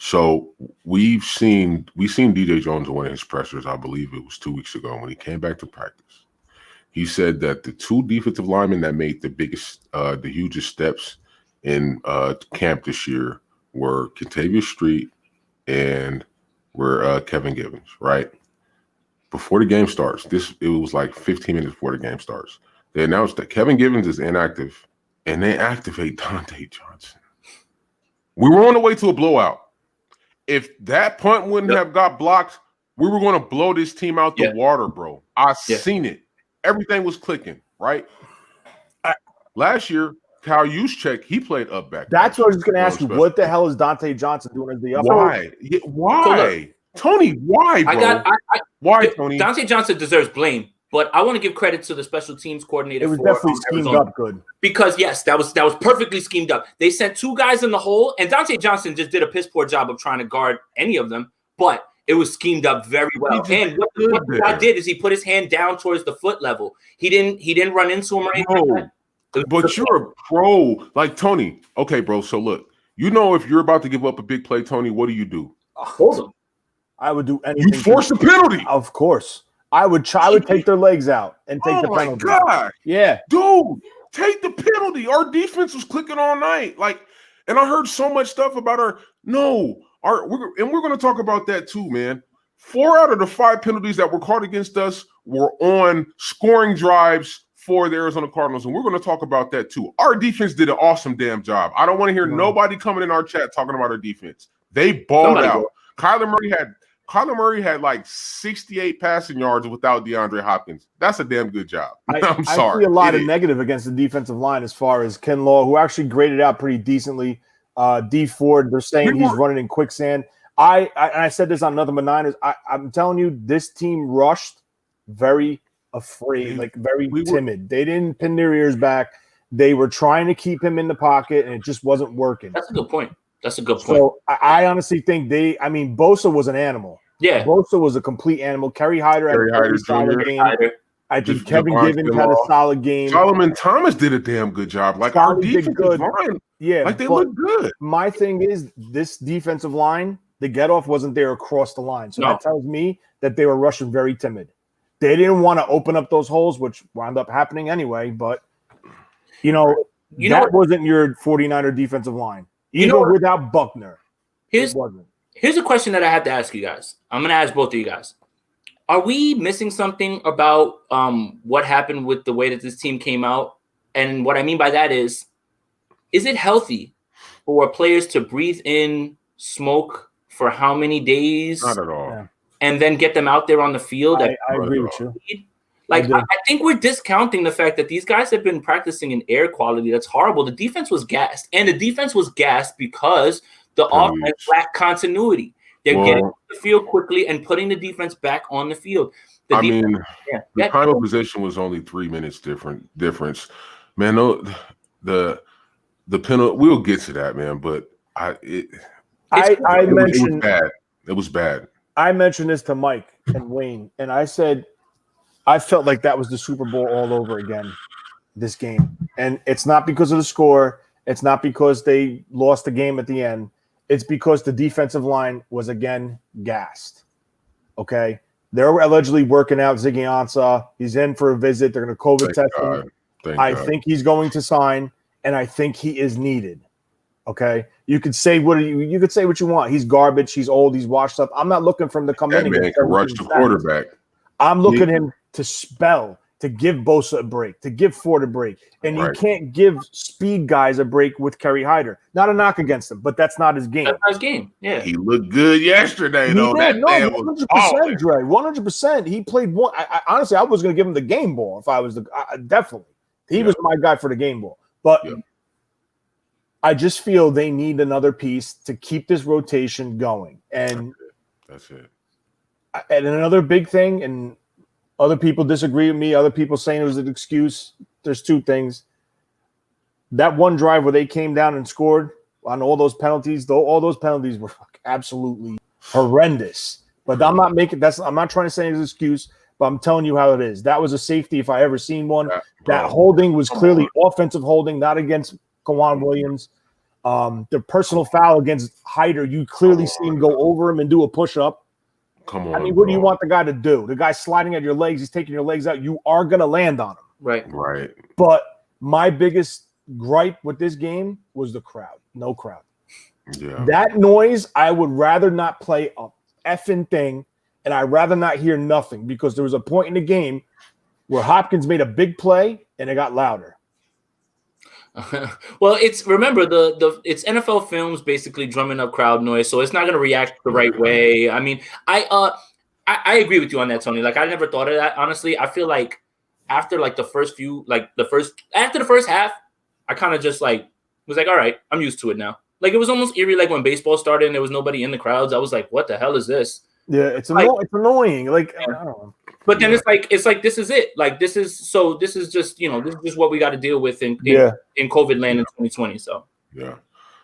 So we seen DJ Jones in one of his pressers. I believe it was 2 weeks ago when he came back to practice. He said that the two defensive linemen that made the hugest steps in camp this year were Kentavious Street and were Kevin Givens, right? Before the game starts, it was like 15 minutes before the game starts. They announced that Kevin Givens is inactive, and they activate Dante Johnson. We were on the way to a blowout. If that punt wouldn't have got blocked, we were going to blow this team out the water, bro. I seen it. Everything was clicking, right? Last year, Kyle Juszczyk, he played up back. That's what I was just going to ask you. What the hell is Dante Johnson doing as the up? Why? Why? Tony, why, bro? Why, Tony? Dante Johnson deserves blame, but I want to give credit to the special teams coordinator. It was definitely schemed up good. Because, yes, that was perfectly schemed up. They sent two guys in the hole, and Dante Johnson just did a piss-poor job of trying to guard any of them, but it was schemed up very well. And what the guy did is he put his hand down towards the foot level. He didn't run into him or anything like that. But you're a pro. Like, Tony, okay, bro, so look, if you're about to give up a big play, Tony, what do? Hold him. I would do anything. You force a penalty. Of course. I would take their legs out and take the penalty. Oh, my God. Yeah. Dude, take the penalty. Our defense was clicking all night. And I heard so much stuff about we're going to talk about that too, man. 4 out of the 5 penalties that were called against us were on scoring drives for the Arizona Cardinals, and we're going to talk about that too. Our defense did an awesome damn job. I don't want to hear nobody coming in our chat talking about our defense. They balled out. Kyler Murray had like 68 passing yards without DeAndre Hopkins. That's a damn good job. I'm sorry. I see a lot of negative against the defensive line as far as Ken Law, who actually graded out pretty decently. D Ford, they're saying he's running in quicksand. I said this on Nothing But Niners. I'm telling you, this team rushed very afraid, very timid. They didn't pin their ears back. They were trying to keep him in the pocket, and it just wasn't working. That's a good point. So I honestly think Bosa was an animal. Yeah. Bosa was a complete animal. Kerry Hyder had a solid game. I think Kevin Givens had a solid game. Solomon Thomas did a damn good job. Our defensive line, they look good. My thing is this defensive line, the get-off wasn't there across the line. So that tells me that they were rushing very timid. They didn't want to open up those holes, which wound up happening anyway. But, that wasn't your 49er defensive line. Even without Buckner. Here's a question that I have to ask you guys. I'm going to ask both of you guys. Are we missing something about what happened with the way that this team came out? And what I mean by that is it healthy for players to breathe in smoke for how many days? Not at all. Yeah. And then get them out there on the field? I agree with you. I think we're discounting the fact that these guys have been practicing in air quality that's horrible. The defense was gassed. And the defense was gassed because the offense lacked continuity. They're getting to the field quickly and putting the defense back on the field. The time of possession was only 3 minutes difference. Man, the penalty, we'll get to that, man, but it was bad. I mentioned this to Mike and Wayne, and I said I felt like that was the Super Bowl all over again, this game. And it's not because of the score. It's not because they lost the game at the end. It's because the defensive line was, again, gassed. Okay? They're allegedly working out Ziggy Ansah. He's in for a visit. They're going to COVID test him. I think he's going to sign, and I think he is needed. Okay? You could say what you want. He's garbage. He's old. He's washed up. I'm not looking for him to come in. That man can rush the quarterback. I'm looking at him to spell, to give Bosa a break, to give Ford a break. And you can't give speed guys a break with Kerry Hyder. Not a knock against him, but that's not his game. That's not his game. Yeah. He looked good yesterday, though. That man was 100%, Trey. 100%. He played one. Honestly, I was going to give him the game ball if I was definitely. He was my guy for the game ball. But I just feel they need another piece to keep this rotation going. And that's it. And another big thing, and other people disagree with me, other people saying it was an excuse. There's two things. That one drive where they came down and scored on all those penalties, though all those penalties were absolutely horrendous. But I'm not trying to say it's an excuse, but I'm telling you how it is. That was a safety if I ever seen one. That holding was clearly offensive holding, not against Kwan Williams. The personal foul against Hyder, you clearly see him go over him and do a push-up. Come on. I mean, what do you want the guy to do? The guy's sliding at your legs. He's taking your legs out. You are going to land on him. Right. But my biggest gripe with this game was the crowd. No crowd. Yeah. That noise, I would rather not play a effing thing, and I'd rather not hear nothing, because there was a point in the game where Hopkins made a big play and it got louder. Well, it's NFL Films basically drumming up crowd noise, so it's not going to react the right way. I mean, I agree with you on that, Tony. Like, I never thought of that, honestly. I feel like after like after the first half, I kind of just like was like, all right, I'm used to it now. Like, it was almost eerie, like when baseball started and there was nobody in the crowds. I was like, what the hell is this? Yeah, it's annoying. Like, I don't know. But then it's like this is it. Like, this is just, this is just what we got to deal with in COVID land in 2020. So yeah.